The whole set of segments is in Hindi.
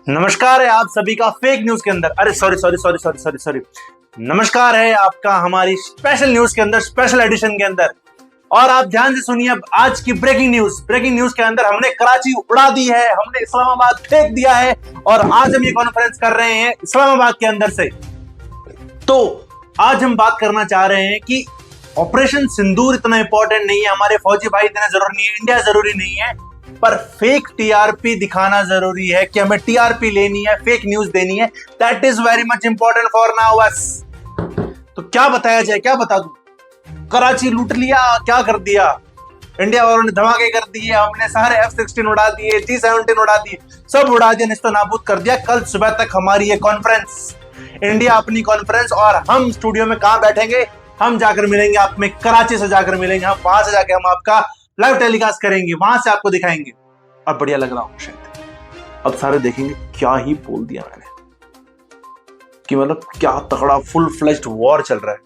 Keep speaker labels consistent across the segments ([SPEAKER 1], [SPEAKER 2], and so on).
[SPEAKER 1] नमस्कार है आप सभी का फेक न्यूज के अंदर। अरे sorry sorry sorry sorry sorry sorry. नमस्कार है आपका हमारी स्पेशल न्यूज के अंदर, स्पेशल एडिशन के अंदर। और आप ध्यान से सुनिए अब आज की ब्रेकिंग न्यूज। ब्रेकिंग न्यूज के अंदर हमने कराची उड़ा दी है, हमने इस्लामाबाद फेंक दिया है और आज हम ये कॉन्फ्रेंस कर रहे हैं इस्लामाबाद के अंदर से। तो आज हम बात करना चाह रहे हैं कि ऑपरेशन सिंदूर इतना इंपॉर्टेंट नहीं है, हमारे फौजी भाई इतने जरूरी नहीं है, इंडिया जरूरी नहीं है, पर फेक टीआरपी दिखाना जरूरी है कि हमें टीआरपी लेनी है, फेक न्यूज देनी है। That is very much important for now us. तो क्या बताया जाए, क्या बता दूं? कराची लूट लिया, क्या कर दिया? इंडिया वालों ने धमाके कर दिए, हमने सारे F-16 उड़ा दिए, G-17 उड़ा दिए, सब उड़ा दिया, निस्तो नाबूद कर दिया। कल सुबह तक हमारी ये कॉन्फ्रेंस, इंडिया अपनी कॉन्फ्रेंस, और हम स्टूडियो में कहां बैठेंगे? हम जाकर मिलेंगे आप में, कराची से जाकर मिलेंगे हम, वहां से जाके हम आपका लाइव टेलीकास्ट करेंगे, वहां से आपको दिखाएंगे। अब बढ़िया लग रहा हूं शायद, अब सारे देखेंगे क्या ही बोल दिया मैंने, कि मतलब क्या तगड़ा फुल फ्लेज्ड वॉर चल रहा है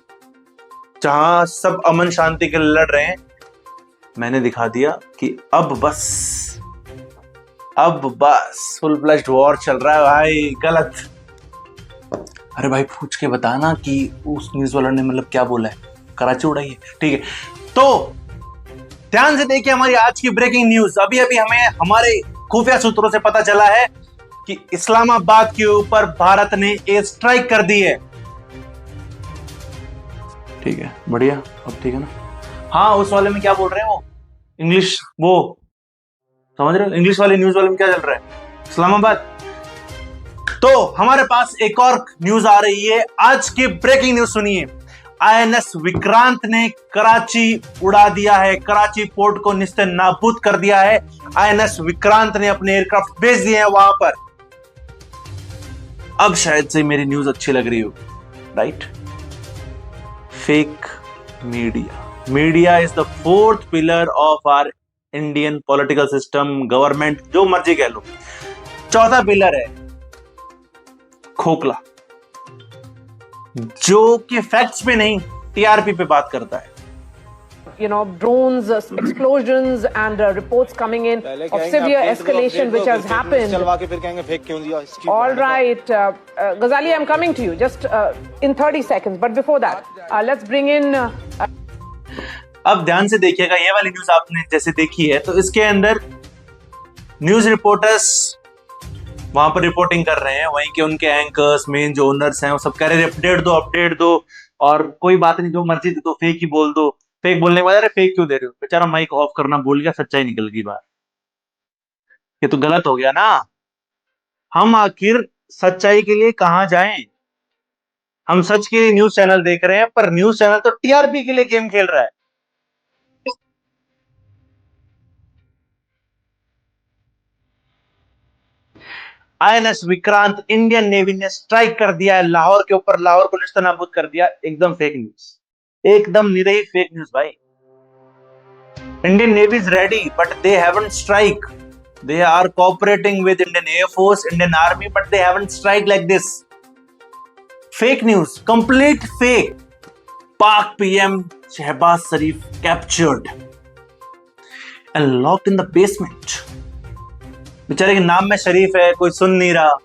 [SPEAKER 1] जहां सब अमन शांति के लिए लड़ रहे हैं। मैंने दिखा दिया कि अब बस फुल फ्लेज्ड वॉर चल रहा है भाई। गलत। अरे भाई पूछ के बताना कि उस न्यूज वालों ने मतलब क्या बोला है, कराची उड़ाई है, ठीक है? तो ध्यान से देखिए हमारी आज की ब्रेकिंग न्यूज। अभी अभी हमें हमारे खुफिया सूत्रों से पता चला है कि इस्लामाबाद के ऊपर भारत ने एयर स्ट्राइक कर दी है। ठीक है, बढ़िया, अब ठीक है ना? हाँ, उस वाले में क्या बोल रहे हैं वो इंग्लिश, वो समझ रहे हो? इंग्लिश वाले न्यूज वाले में क्या चल रहा है? इस्लामाबाद। तो हमारे पास एक और न्यूज आ रही है, आज की ब्रेकिंग न्यूज सुनिए। आईएनएस विक्रांत ने कराची उड़ा दिया है, कराची पोर्ट को निस्ते नाबूद कर दिया है। आईएनएस विक्रांत ने अपने एयरक्राफ्ट भेज दिए हैं वहां पर। अब शायद से मेरी न्यूज अच्छी लग रही हो, right? Fake media is the fourth pillar of our Indian political system, government, जो मर्जी कह लो। चौथा पिलर है खोखला, जो कि फैक्ट्स पे नहीं, टीआरपी पे बात करता है।
[SPEAKER 2] You know, drones, explosions, and reports coming in of severe escalation which has happened.
[SPEAKER 3] चलवा के फिर कहेंगे फेक क्यों दिया?
[SPEAKER 2] All right, Ghazali, I'm coming to you just in 30 seconds. But before that, let's bring in.
[SPEAKER 1] अब ध्यान से देखिएगा, ये वाली न्यूज आपने जैसे देखी है, तो इसके अंदर न्यूज रिपोर्टर्स वहां पर रिपोर्टिंग कर रहे हैं, वहीं के उनके एंकर्स, मेन जो ओनर्स हैं, वो सब कह रहे हैं अपडेट दो, और कोई बात नहीं, जो मर्जी तो फेक ही बोल दो। फेक बोलने के बाद अरे फेक क्यों दे रहे हो? बेचारा माइक ऑफ करना भूल गया, सच्चाई निकल गई बाहर। ये तो गलत हो गया ना। हम आखिर सच्चाई के लिए कहां जाएं? हम सच के लिए न्यूज चैनल देख रहे हैं, पर न्यूज चैनल तो टीआरपी के लिए गेम खेल रहा है। आईएनएस विक्रांत, इंडियन नेवी ने स्ट्राइक कर दिया है लाहौर के ऊपर, लाहौर को नेस्तनाबूद कर दिया। एकदम फेक न्यूज, एकदम निरही फेक न्यूज भाई। Indian navy is ready but they haven't strike. They are cooperating with Indian air force, Indian army, but they haven't strike like this. Fake news, complete fake. Pak PM Shahbaz Sharif captured and locked in the basement. बेचारे के नाम में शरीफ है, कोई सुन नहीं रहा।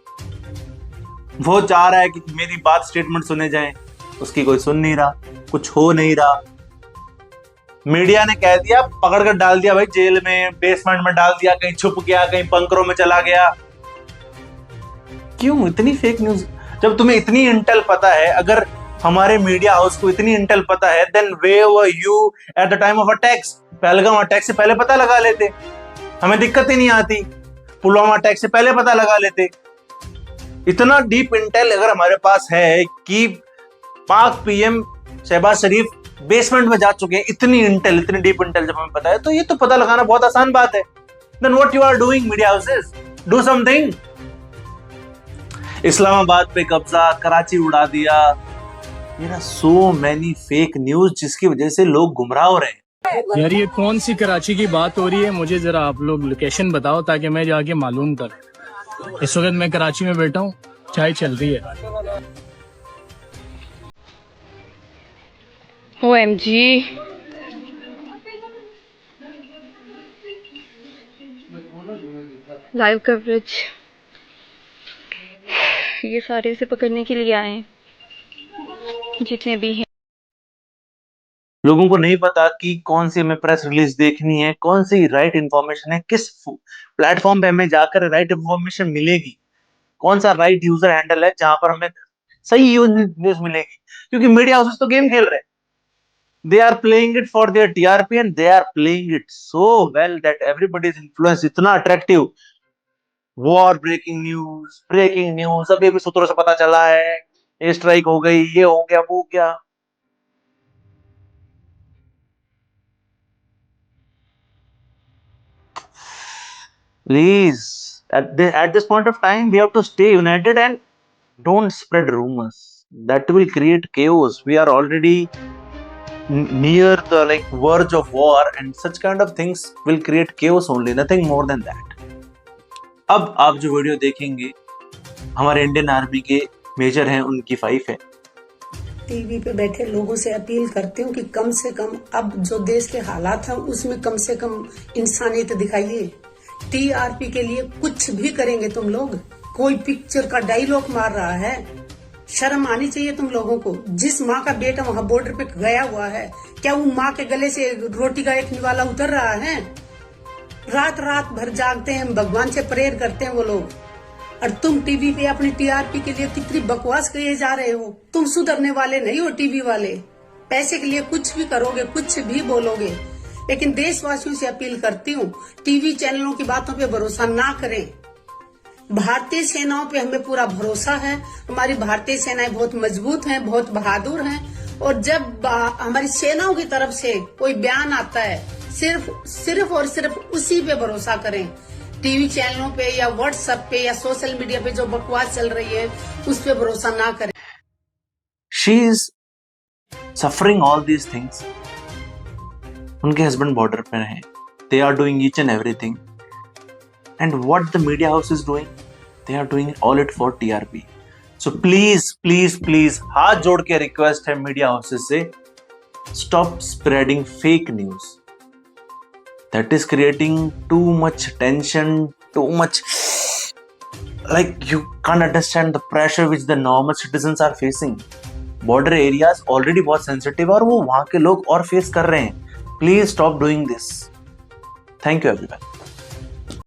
[SPEAKER 1] वो चाह रहा है कि मेरी बात, स्टेटमेंट सुने जाएं, उसकी कोई सुन नहीं रहा, कुछ हो नहीं रहा। मीडिया ने कह दिया, पकड़ कर डाल दिया भाई जेल में, बेसमेंट में डाल दिया, कहीं छुप गया, कहीं बंकरों में चला गया। क्यों इतनी फेक न्यूज? जब तुम्हें इतनी इंटेल पता है, अगर हमारे मीडिया हाउस को इतनी इंटेल पता है, then where were you at the time of attacks? Pahalgam attack से पहले पता लगा लेते, हमें दिक्कत ही नहीं आती। पुलवामा अटैक से पहले पता लगा लेते। इतना डीप इंटेल अगर हमारे पास है कि पाक पीएम शहबाज शरीफ बेसमेंट में जा चुके हैं, इतनी इंटेल, इतनी डीप इंटेल जब हमें पता है, तो ये तो पता लगाना बहुत आसान बात है। Then what you are doing media houses? Do something. Islamabad पे कब्जा, कराची उड़ा दिया, ये ना सो मेनी फेक न्यूज, जिसकी वजह से लोग गुमराह हो रहे हैं।
[SPEAKER 4] यार ये कौन सी कराची की बात हो रही है? मुझे जरा आप लोग लोकेशन बताओ ताकि मैं जाके मालूम कर। इस वक्त मैं कराची में बैठा हूँ, चाय चल रही है।
[SPEAKER 5] OMG, लाइव कवरेज
[SPEAKER 3] ये सारे इसे पकड़ने के लिए आए हैं, जितने भी हैं।
[SPEAKER 1] लोगों को नहीं पता कि कौन सी हमें प्रेस रिलीज देखनी है, कौन सी राइट इंफॉर्मेशन है, किस प्लेटफॉर्म पे हमें जाकर राइट इंफॉर्मेशन मिलेगी, कौन सा राइट यूजर हैंडल है जहां पर हमें सही न्यूज मिलेगी। क्योंकि मीडिया हाउसेस तो गेम खेल रहे हैं, they are playing it for their TRP and they are playing it so well that everybody is influenced, इतना attractive। वॉर, ब्रेकिंग न्यूज अभी भी सूत्रों से पता चला है, ये स्ट्राइक हो गई, ये हो गया, वो क्या। Please, at this point of time, we have to stay united and don't spread rumors. That will create chaos. We are already near the verge of war, and such kind of things will create chaos only, nothing more than that. अब आप जो वीडियो देखेंगे हमारे इंडियन आर्मी के मेजर हैं, उनकी 5 है।
[SPEAKER 5] टीवी पे बैठे लोगों से अपील करती हूँ कि कम से कम अब जो देश के हालात हैं उसमें कम से कम इंसानियत दिखाइए। TRP के लिए कुछ भी करेंगे तुम लोग। कोई पिक्चर का डायलॉग मार रहा है, शर्म आनी चाहिए तुम लोगों को। जिस माँ का बेटा वहाँ बॉर्डर पे गया हुआ है, क्या वो माँ के गले से रोटी का एक निवाला उतर रहा है? रात रात भर जागते हैं, भगवान से प्रेयर करते हैं वो लोग, और तुम टीवी पे अपनी TRP के लिए कितनी बकवास किए जा रहे हो। तुम सुधरने वाले नहीं हो टीवी वाले। पैसे के लिए कुछ भी करोगे, कुछ भी बोलोगे, लेकिन देशवासियों से अपील करती हूँ टीवी चैनलों की बातों पे भरोसा ना करें। भारतीय सेनाओं पे हमें पूरा भरोसा है। हमारी भारतीय सेनाएं बहुत मजबूत हैं, बहुत बहादुर हैं, और जब हमारी सेनाओं की तरफ से कोई बयान आता है, सिर्फ और सिर्फ उसी पे भरोसा करें। टीवी चैनलों पे या व्हाट्सएप पे या सोशल मीडिया पे जो बकवास चल रही है उस पे भरोसा ना करें।
[SPEAKER 1] She is suffering all these things. उनके हस्बैंड बॉर्डर पे हैं, they are doing each and everything, and what the media house is doing, they are doing all it for TRP. So please हाथ जोड़ के रिक्वेस्ट है मीडिया हाउसेस से, stop spreading fake news. That is creating too much tension, too much, you can't understand the pressure which the normal citizens are facing. Border areas already बहुत sensitive और वो वहाँ के लोग और फेस कर रहे हैं. Please stop doing this. Thank you everyone.